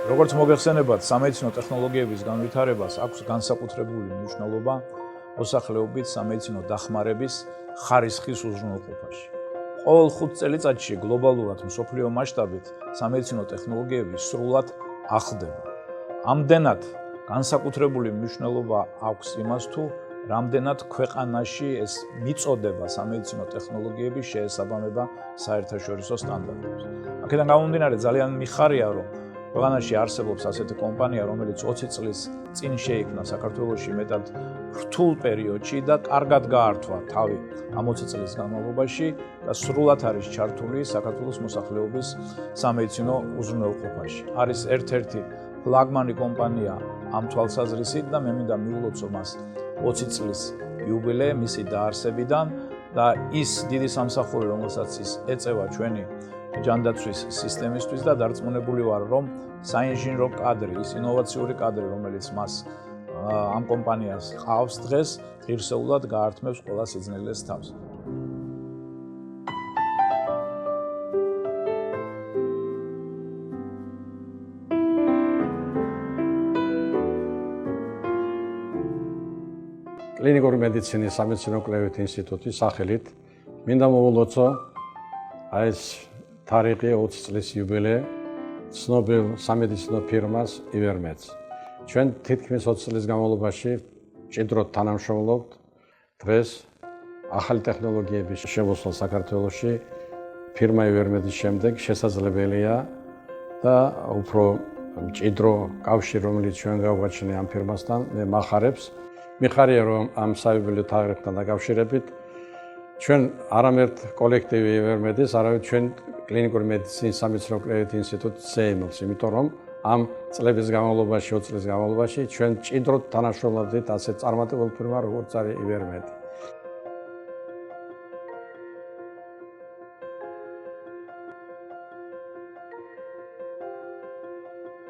როგორც მოგეხსენებათ, სამედიცინო ტექნოლოგიების განვითარებას აქვს განსაკუთრებული მნიშვნელობა მოსახლეობის სამედიცინო დახმარების ხარისხის უზრუნველყოფაში. ყოველ 5 წელიწადში გლობალურად მსოფლიო მასშტაბით სამედიცინო ტექნოლოგიები სრულად ახდება. ამდენად განსაკუთრებული მნიშვნელობა აქვს იმას, თუ რამდენად ქვეყანაში ეს მიწოდება სამედიცინო ტექნოლოგიების შეესაბამება საერთაშორისო სტანდარტებს. აქედან გამომდინარე ძალიან მიხარია, რომ ქვეყანაში არსებობს ასეთი კომპანია, რომელიც 20 წლის წინ შეიქმნა საქართველოში მეტად რთულ პერიოდში და კარგად გაართვა თავი ამ 20 წლის განმავლობაში და სრულად არის ჩართული საქართველოს მოსახლეობის სამედიცინო უზრუნველყოფაში. არის ერთ-ერთი ფლაგმანი კომპანია ამ თვალსაზრისით და მე მინდა მივულოცო მას 20 წლის იუბილე მისი დაარსებიდან და ის დიდი სამსახური, რომელსაც ის ეწევა ჩვენი ჯანდაცვის სისტემისთვის და დარწმუნებული ვარ, რომ საინჟინრო კადრი, ის ინოვაციური კადრი, რომელიც მას ამ კომპანიას ყავს დღეს, ღირსეულად გაართმევს ყველა სიძნელეს თავს. კლინიკური მედიცინის სამედიცინო კვლევით ინსტიტუტის სახელით მინდა მოვულოცო ეს თარიღი 20 წლის იუბილე ცნობილ სამედიცინო ფირმას ივერმედს. ჩვენ თითქმის 20 წლის განმავლობაში მჭიდროდ თანამშრომლობთ. დღეს ახალი ტექნოლოგიების შემოსვლა საქართველოში ფირმა ივერმედის შემდეგ შესაძლებელია და უფრო მჭიდრო კავშირი, რომელიც ჩვენ გავაჩინე ამ ფირმასთან, მე მახარებს. მიხარია, რომ ამ საიუბილეო თარიღთან დაკავშირებით ჩვენ არამერთ კოლექტივი ივერმედის, არამედ ჩვენ კლინიკური მედიცინის სამედიცინო კვლევით ინსტიტუტი CML-ს, იმიტომ რომ ამ წლების განმავლობაში, 20 წლის განმავლობაში ჩვენ მჭიდროდ თანამშრომლობდით ასეთ წარმატებულ ფირმა, როგორც არის ივერმედი.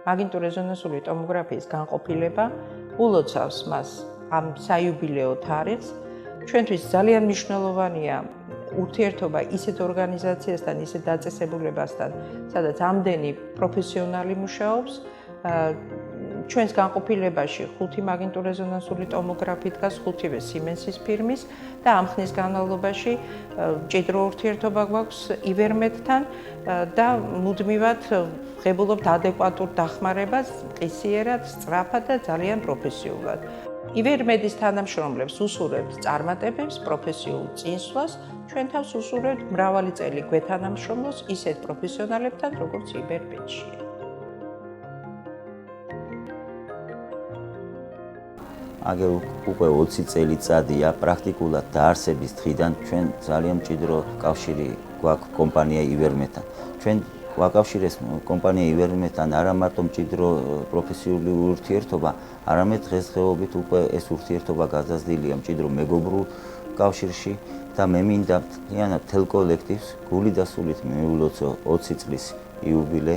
მაგნიტური რეზონანსული ტომოგრაფიის განყოფილება ულოცავს მას ამ საიუბილეო თარიღს. ჩვენთვის ძალიან მნიშვნელოვანია ურთიერთობა ისეთ ორგანიზაციასთან, ისეთ დაწესებულებასთან, სადაც ამდენი პროფესიონალი მუშაობს. ჩვენს განყოფილებაში 5 მაგნიტური რეზონანსული ტომოგრაფი დგას, 5-ვე Siemens-ის ფირმის და ამ ხნის განმავლობაში მჭიდრო ურთიერთობა გვაქვს ივერმედთან და მუდმივად ღებულობთ ადეკვატურ დახმარებას, მყისიერად, სწრაფად და ძალიან პროფესიულად. ივერმედის თანამშრომლებს უსურვებთ წარმატებებს, პროფესიულ წინსვლას, ჩვენ თავს უსურვებთ მრავალი წელი გვეთანამშრომლოს ისეთ პროფესიონალებთან, როგორც ივერმედშია. აგერ უკვე 20 წელიწადია პრაქტიკულად დაარსების დღიდან ჩვენ ძალიან მჭიდრო კავშირი გვაქვს კომპანია ივერმედთან. ჩვენ გვაკავშირეს კომპანია ივერმედთან არა მარტო მჭიდრო პროფესიული ურთიერთობა, არამედ დღესდღეობით უკვე ეს ურთიერთობა გაზრდილია მჭიდრო მეგობრულ კავშირში და მე მინდა მთლიანად მთელ კოლექტივს გული და სულით მივულოცო 20 წლის იუბილე,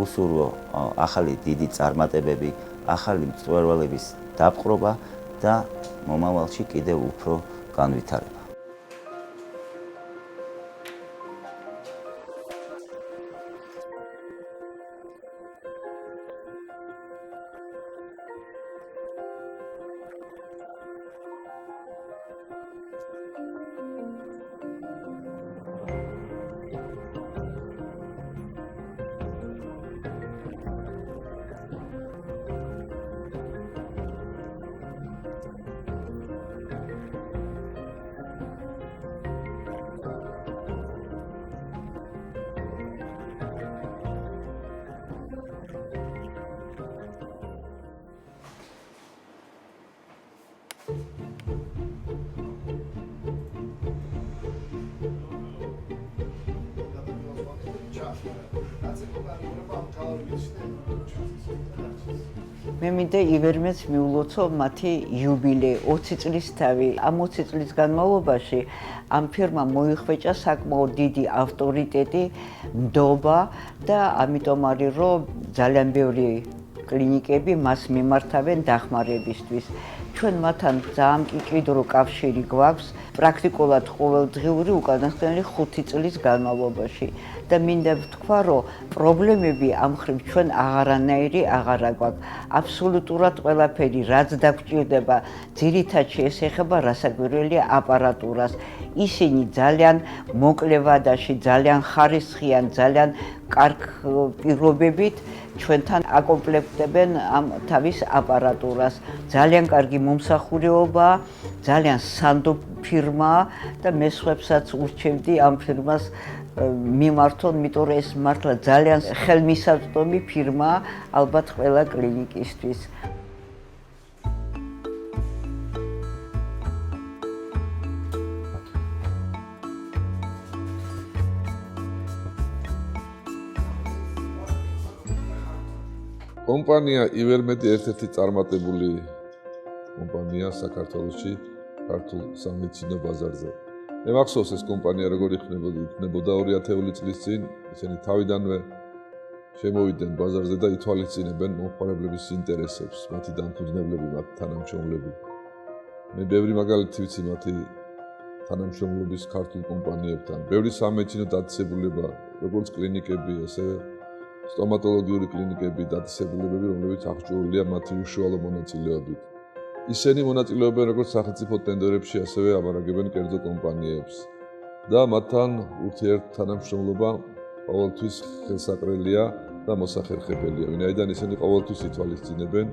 უსურვო ახალი დიდი წარმატებები, ახალი მწვერვალების დაპყრობა და მომავალში კიდევ უფრო განვითარება. მე მინდა ივერმედს მიულოცო მათი იუბილე 20 წლის თავი. ამ 20 წლის განმავლობაში ამ ფირმამ მოიხვეჭა საკმაოდ დიდი ავტორიტეტი, ნდობა და ამიტომ არის რომ ძალიან ბევრი კლინიკები მას მიმართავენ დახმარებისთვის. ჩვენ მათთან ძალიან მჭიდრო კავშირი გვაქვს პრაქტიკულად ყოველდღიური უკანასკნელი 5 წლის განმავლობაში და მინდა ვთქვა, რომ პრობლემები ამ ხრივ ჩვენ აღარანაირი აღარ აგვაქვს. აბსოლუტურად ყველაფერი, რაც დაგვჭირდება, ძირითადში ეს ეხება რასაკვირველია აპარატურას. ისინი ძალიან მოკლე ვადაში, ძალიან ხარისხიან, ძალიან კარგ პირობებით ჩვენთან აკომპლექტებენ ამ თავის აპარატურას. ძალიან კარგი მომსახურებაა, ძალიან სანდო ფირმაა და მე სხვებსაც ურჩევდი ამ ფირმას მიმართონ, იმიტომ რომ ეს მართლა ძალიან ხელმისაწვდომი ფირმაა ალბათ ყველა კლინიკისთვის. კომპანია ივერმედი ერთ-ერთი წარმატებული კომპანია საქართველოში ქართულ სამედიცინო ბაზარზე. მე მახსოვს ეს კომპანია როგორ იქნებოდა 2000 წლის წინ, ისინი თავიდანვე შემოვიდნენ ბაზარზე და ითვალისწინებენ მომხმარებლების ინტერესებს, მათი დამფუძნებლები, მათი თანამშრომლები. მე ბევრი მაგალითი ვიცი მათი თანამშრომლობის ქართულ კომპანიებთან. ბევრი სამედიცინო დაწესებულება, როგორც კლინიკები, ასევე სტომატოლოგიური კლინიკები, დაწესებულებები, რომლებიც აღჭურვილია მათი უშუალო მონაწილეობით. ისინი მონაწილეობენ როგორც სახელმწიფო ტენდერებში, ასევე ამარაგებენ კერძო კომპანიებს და მათთან ურთიერთთანამშრომლობა ყოველთვის ხელსაყრელია და მოსახერხებელია, ვინაიდან ისინი ყოველთვის ითვალისწინებენ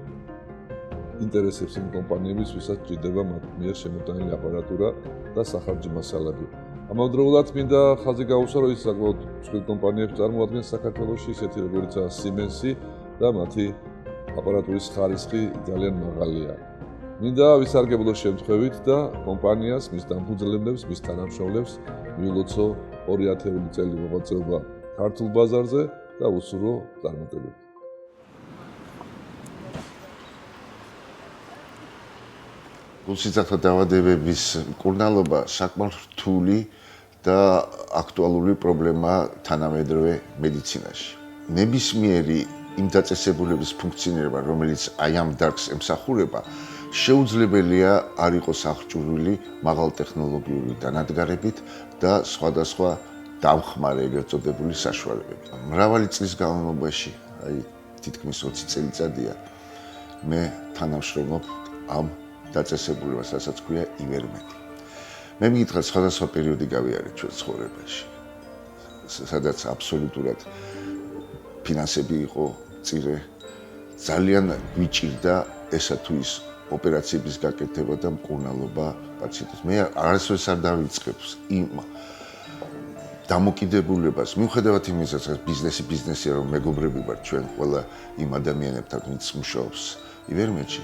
ინტერესებს იმ კომპანიების, ვისაც ჭირდება მათ მიერ შემოტანილი აპარატურა და სახარჯი მასალები. ამავდროულად მინდა ხაზი გაუსვა, რომ ის საკმაოდ მსხვილ კომპანიებს წარმოადგენს საქართველოში, ისეთი როგორიცაა Siemens-ი და მათი აპარატურის ხარისხი ძალიან მაღალია. მინდა ვისარგებლო შემთხვევით და კომპანიას, მის დამფუძნებლებს, მის თანამშრომლებს მიულოცო 2000 წელი მოღვაწეობა ქართულ ბაზარზე და უსურვო წარმატებები. გულსიცოცხლე დაავადებების მკურნალობა საკმაოდ რთული და აქტუალური პრობლემაა თანამედროვე მედიცინაში. ნებისმიერი იმ დაწესებულების ფუნქციონირება, რომელიც აი ამ დარგს ემსახურება, შეუძლებელია არ იყოს აღჭურვილი მაღალტექნოლოგიური დანადგარებით და სხვადასხვა დამხმარე ეგრეთ წოდებული საშუალებებით. მრავალი წლის განმავლობაში, აი თითქმის 20 წელიწადია, მე თანამშრომლობ ამ დაწესებულებას, რასაც ქვია ივერმედი. მე მიგითხრათ, სხვადასხვა პერიოდი გავიარე ჩვენ ცხოვრებაში, სადაც აბსოლუტურად ფინანსები იყო წირე, ძალიან გვიჭირდა ესა თუ ის ოპერაციების გაკეთება და მკურნალობა პაციენტებს. მე არასდროს არ დავიწყებ იმ დამოკიდებულებას, მიუხედავად იმისა, რომ ბიზნესია, რომ მეგობრები ვართ ჩვენ ყველა იმ ადამიანებთან, ვინც მუშაობს ივერმედში,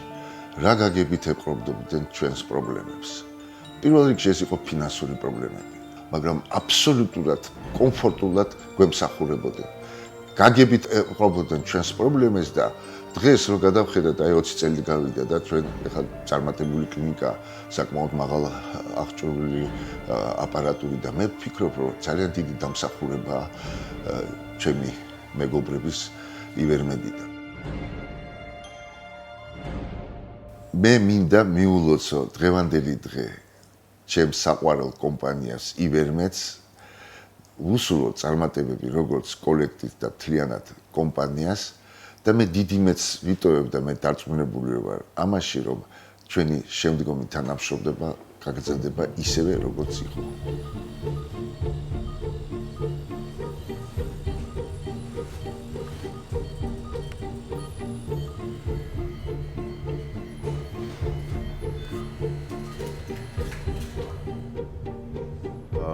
რა გაგებით ეპყრობდნენ ჩვენს პრობლემებს. პირველ რიგში ეს იყო ფინანსური პრობლემები, მაგრამ აბსოლუტურად კომფორტულად გვემსახურებოდნენ. გაგებით ეპყრობდნენ ჩვენს პრობლემებს და დღეს რო გადავხედოთ, აი 20 წელი გავიდა და ჩვენ ახლა წარმატებული კლინიკა, საკმაოდ მაღალ აღჭურვილი აპარატური და მე ვფიქრობ, რომ ძალიან დიდი დამსახურებაა ჩემი მეგობრების ივერმედიდან. მე მინდა მიულოცო დღევანდელი დღე ჩემს საყვარელ კომპანიას ივერმედს, უსულო წარმატებები როგორც კოლექტივ და მთლიანად კომპანიას და მე დიდი მეც ვიტოვებ და მე დარწმუნებული ვარ ამაში, რომ ჩვენი შემდგომი თანამშრომლობა გაგრძელდება ისევე როგორც იყო.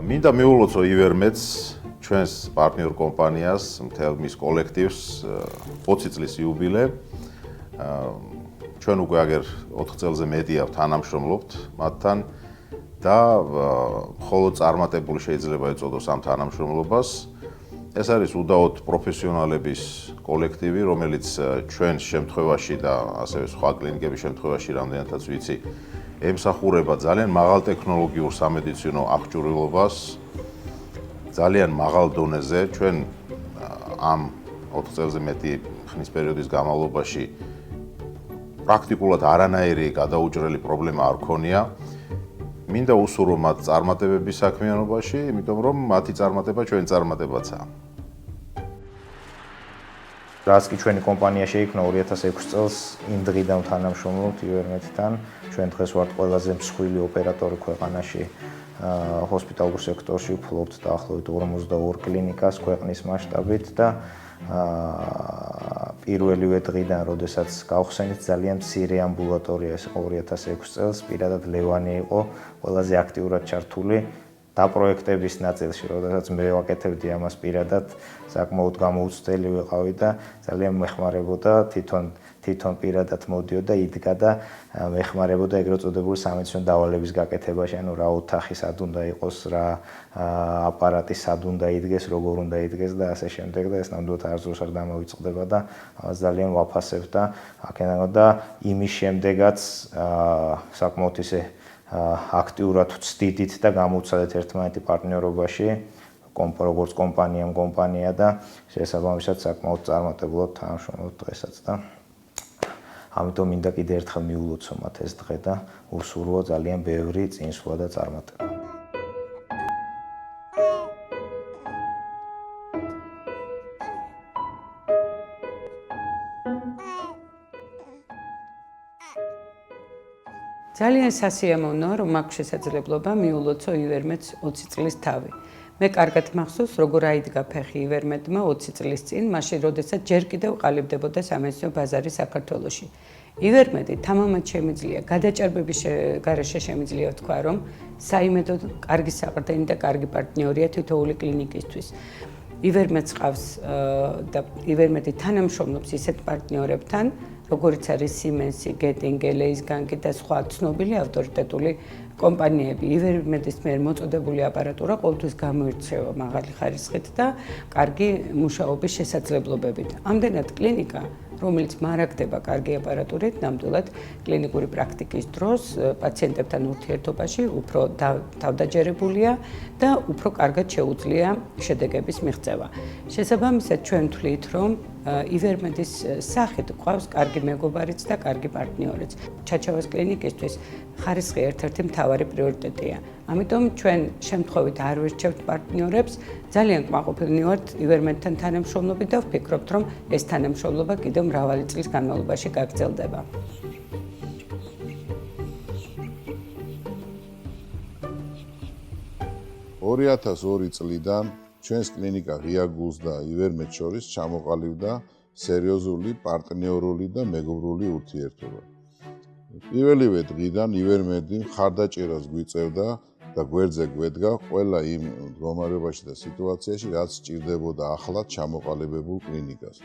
მინდა მიულოცო ივერმედს, ჩვენს პარტნიორ კომპანიას, მთელ მის კოლექტივს 20 წლის იუბილე. ჩვენ უკვე აგერ 4 წელზე მეტია თანამშრომლობთ მათთან და მხოლოდ წარმატებული შეიძლება ეწოდოს ამ თანამშრომლობას. ეს არის უდაოდ პროფესიონალების კოლექტივი, რომელიც ჩვენს შემთხვევაში და ასევე სხვა კლინიკების შემთხვევაში რამდენადაც ვიცი, ემსახურება ძალიან მაღალტექნოლოგიურ სამედიცინო აღჭურვილობას, ძალიან მაღალ დონეზე. ჩვენ ამ 4 წელზე მეტი ხნის პერიოდის განმავლობაში პრაქტიკულად არანაირი გადაუჭრელი პრობლემა არ ქონია. მინდა უსურვო მათ წარმატებების საქმიანობაში, იმიტომ რომ მათი წარმატება ჩვენ წარმატებაცაა. რაც კი ჩვენი კომპანია შეიქმნა 2006 წელს, იმ დღიდან თანამშრომლობთ ივერმედთან. ჩვენ დღეს ვართ ყველაზე მსხვილი ოპერატორი ქვეყანაში. ჰოსპიტალურ სექტორში ვფლობთ დაახლოებით 52 კლინიკას ქვეყნის მასშტაბით და პირველივე დღიდან, როდესაც გავხსენით ძალიან მცირე ამბულატორია, ეს იყო 2006 წელს, პირადად ლევანი იყო ყველაზე აქტიურად ჩართული დაპროექტების ნაწილში, როდესაც მე ვაკეთებდი ამას პირადად, საკმაოდ გამოუცდელი ვიყავი და ძალიან მეხმარებოდა თვითონ პირადად მოდიოდა, იდგა და მეხმარებოდა ეგრეთ წოდებული სამედიცინო დავალების გაკეთებაში, ანუ რა ოთახი სად უნდა იყოს, რა აპარატი სად უნდა იდგეს, როგორ უნდა იდგეს და ასე შემდეგ და ეს ნამდვილად არასდროს არ დამოვიწყდება და ამას ძალიან ვაფასებ და აქედან და იმის შემდეგაც საკმაოდ ისე აქტიურად ვცდიდით და გამოვცადეთ ერთმანეთი პარტნიორობაში, როგორც კომპანია და შესაბამისად საკმაოდ წარმატებულად თანამშრომლობთ დღესაც და ამიტომ მინდა კიდე ერთხელ მიულოცო მათ ეს დღე და უსურვო ძალიან ბევრი წინსვლა და წარმატება. ძალიან სასიამოვნოა, რომ აქვს შესაძლებლობა მიულოცო ივერმედს 20 წლის თავი. მე კარგად მახსოვს, როგორ აიდგა ფეხი ივერმედმა 20 წლის წინ, მაშინ, როდესაც ჯერ კიდევ ყალიბდებოდა სამედიცინო ბაზარი საქართველოში. ივერმედი თამამად შემიძლია, გადაჭარბების გარეშე შემიძლია ვთქვა, რომ საიმედოდ კარგი საყრდენი და კარგი პარტნიორია თითოეული კლინიკისთვის. ივერმედს ყავს და ივერმედი თანამშრომლობს ისეთ პარტნიორებთან, როგორიც არის Siemens, Getinge, Leisgang და სხვა ცნობილი ავტორიტეტული კომპანიები. ივერმედის მიერ მოწოდებული აპარატურა ყოველთვის გამოირჩევა მაღალი ხარისხით და კარგი მუშაობის შესაძლებლობებით. ამდენად კლინიკა, რომელიც მარაგდება კარგი აპარატურით, ნამდვილად კლინიკური პრაქტიკის დროს პაციენტებთან ურთიერთობაში უფრო თავდაჯერებულია და უფრო კარგად შეუძლია შედეგების მიღწევა. შესაბამისად, ჩვენ ვთვლით, რომ ივერმედის სახით ყავს კარგი მეგობარიც და კარგი პარტნიორიც. ჩაჩავას კლინიკისთვის ხარისხი ერთ-ერთი მთავარი პრიორიტეტია. ამიტომ ჩვენ შემთხვევით არ ვერჩევთ პარტნიორებს, ძალიან კმაყოფილნი ვართ ივერმედთან თანამშრომლობით და ვფიქრობთ, რომ ეს თანამშრომლობა კიდევ მრავალი წლის განმავლობაში გაგრძელდება. 2002 წლიდან ჩვენს კლინიკა ღია გულს და ივერმედს შორის ჩამოყალიბდა სერიოზული პარტნიორული და მეგობრული ურთიერთობა. პირველივე დღიდან ივერმედი მხარდაჭერას გვიწევდა და გვერდზე გვედგა ყველა იმ მდგომარეობაში და სიტუაციაში, რაც სჭირდებოდა ახლად ჩამოყალიბებულ კლინიკას.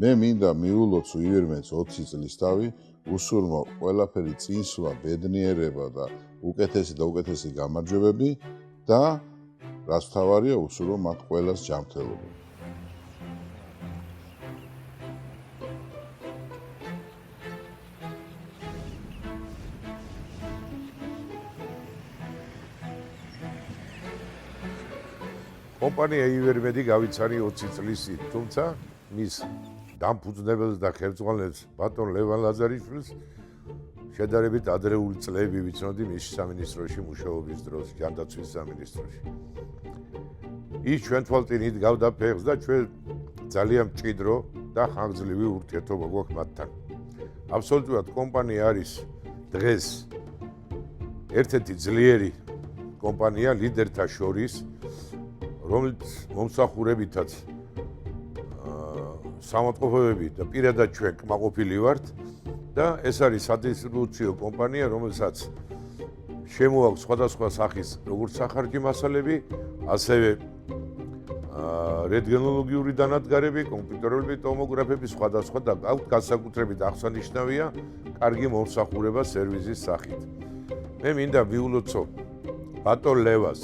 მე მინდა მიულოცო ივერმედს 20 წლის თავი, უსურვო ყველაფერი წინსვლა, ბედნიერება და უკეთესი გამარჯვებები და რაც მთავარია, უსურვო მათ ყველას ჯანმრთელობა. კომპანია ივერმედი გავიცანი 20 წლის წინ, თუმცა მის დამფუძნებელს და ხელმძღვანელს ბატონ ლევან ლაზარიშვილს შედარებით ადრეული წლები ვიცნობდი მის სამინისტროში მუშაობის დროს, ჯანდაცვის სამინისტროში. ის ჩვენ თვალწინ იდგავდა ფეხს და ჩვენ ძალიან მჭიდრო და ხანგრძლივი ურთიერთობა გვაქვს მათთან. აბსოლუტურად კომპანია არის დღეს ერთ-ერთი ძლიერი კომპანია ლიდერთა შორის, რომელიც მომსახურებითაც სამოწყობოები და პირადად ჩვენ კმაყოფილი ვართ და ეს არის სადისტრიბუციო კომპანია, რომელსაც შემოაქვს სხვადასხვა სახის როგორც სახარჯი მასალები, ასევე რენტგენოლოგიური დანადგარები, კომპიუტერული ტომოგრაფები, სხვადასხვა და აქვთ განსაკუთრებით აღსანიშნავია კარგი მომსახურება სერვისის სახით. მე მინდა მიულოცო ბატონ ლევას,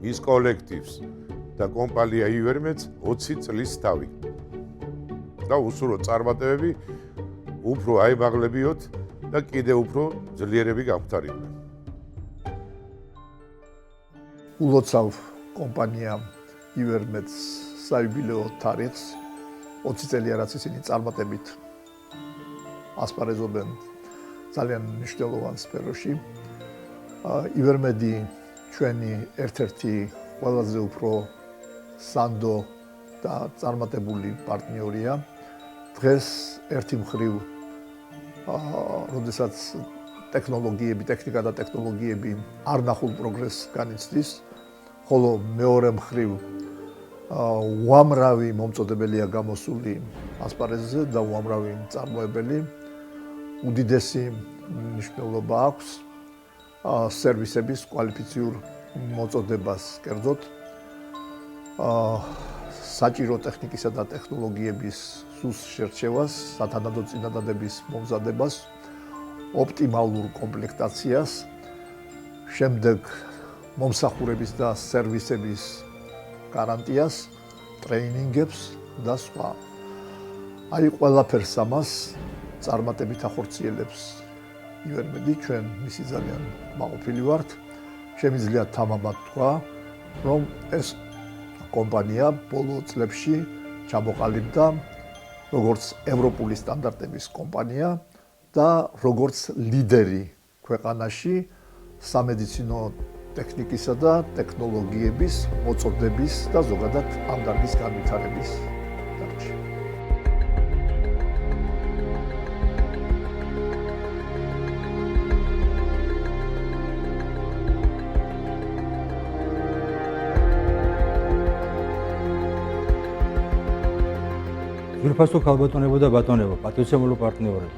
მის კოლექტივს და კომპანია ივერმედს 20 წლის თავი. და უსურვო წარმატებები უფრო აიმაღლებიოთ და კიდევ უფრო ძლიერები გამختარიყვნენ. ულოცავ კომპანიამ ივერმედს საიუბილეო თარიღს 20 წელია, რაც ისინი წარმატებით ასპარეზობენ ძალიან მნიშვნელოვან სფეროში. ივერმედი ჩვენი ერთ-ერთი ყველაზე უფრო სანდო და წარმატებული პარტნიორია. დღეს ერთი მხრივ როდესაც ტექნიკა და ტექნოლოგიები არ ნახულ პროგრესს განიცდის, ხოლო მეორე მხრივ უამრავი მომწოდებელია გამოსული ასპარეზზე და უამრავი მწარმოებელი. უდიდესი მნიშვნელობა აქვს სერვისების კვალიფიციურ მოწოდებას კერძოდ საჭირო ტექნიკისა და ტექნოლოგიების სუსტ შერჩევას, სათანადო წინადადების მომზადებას, ოპტიმალურ კომპლექტაციას, შემდეგ მომსახურების და სერვისების გარანტიას, ტრეინინგებს და სხვა. აი ყველაფერს ამას წარმატებით ახორციელებს ივერმედი, ჩვენ მისი ძალიან მაყოფილი ვართ. შემიძლია თამამად თქვა, რომ ეს კომპანია ბოლო წლებში ჩამოყალიბდა როგორც ევროპული სტანდარტების კომპანია და როგორც ლიდერი ქვეყანაში სამედიცინო ტექნიკისა და ტექნოლოგიების მოწოდების და ზოგადად ამ დარგის განვითარების დარგში. ძვირფასო ქალბატონებო და ბატონებო, პატრიოტული პარტნიორები.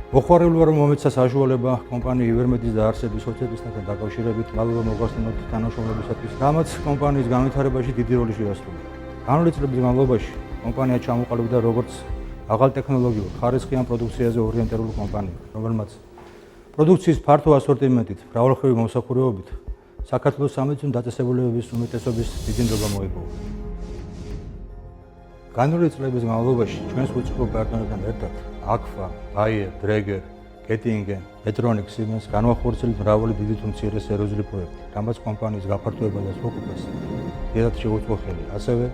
მოხარული ვარ, რომ მომეცა საშუალება კომპანია ივერმედის დაარსების 20 წლთან დაკავშირებით მალევე მოგვასწინოთ თანამშრომლებისათვის, რამაც კომპანიის განვითარებაში დიდი როლი შეასრულა. განვლილი წლების განმავლობაში კომპანია ჩამოყალიბდა როგორც აღარ ტექნოლოგიურ, ხარისხიან პროდუქციაზე ორიენტირებული კომპანია, რომელმაც პროდუქციის ფართო ასორტიმენტით, მრავალხევი მომსახურებებით საქართველოს სამედიცინო დაწესებულებების უმეტესობის დიდი ნდობა მოიპოვა. განვლილი წლების განმავლობაში ჩვენს უცხოურ პარტნიორებთან ერთად აკფა, ბაიერ, დრეგერ, გეტინგენ, მეტრონიკ, სიმენს განვახორციელებთ მრავალი დიდი თუ მცირე სერიოზული პროექტი, რამაც კომპანიის გაფართოება და სრულყოფას დიდად შეუწყო ხელი. ასევე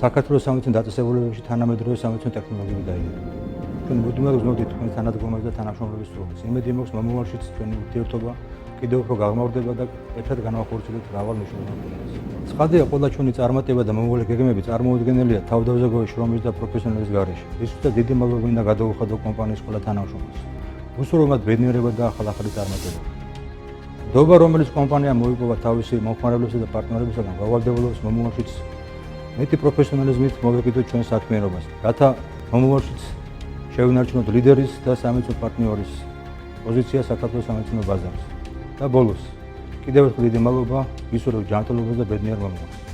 საქართველოს სამედიცინო დაწესებულებებში თანამედროვე სამედიცინო ტექნოლოგიები დაინერგა. ჩვენ მუდმივად ვზრუნავთ თქვენს თანადგომას და თანამშრომლობის სროლს. იმედი მაქვს, მომავალშიც ჩვენი ურთიერთობა კიდევ უფრო გაღრმავდება და ერთად განვახორციელებთ მრავალ მნიშვნელოვან პროექტს. ცხადია, ყველა ჩვენი წარმატება და მომავალი გეგმები წარმოუდგენელია თავდავზაგოვი შრომის და პროფესიონალის გარეშე. ისუთა დიდი მადლობა მინდა გადაუხადო კომპანიის ყველა თანამშრომელს. უსურვო მათ ბედნიერება და ახალ-ახალი წარმატებები. ნდობა, რომელიც კომპანიამ მოიპოვა თავისი მომხმარებლებსა და პარტნიორებისგან, გავალდებულობს მომავალშიც მეტი პროფესიონალიზმით მოვეკიდოთ ჩვენ საქმიანობას, რათა მომავალშიც შევინარჩუნოთ ლიდერის და სამედიცინო პარტნიორის პოზიცია საქართველოს სამედიცინო ბაზარზე. და ბოლოს, კიდევ ერთხელ დიდი მადლობა, ვისურვებ ჯანმრთელობას და ბედნიერ მომავალს.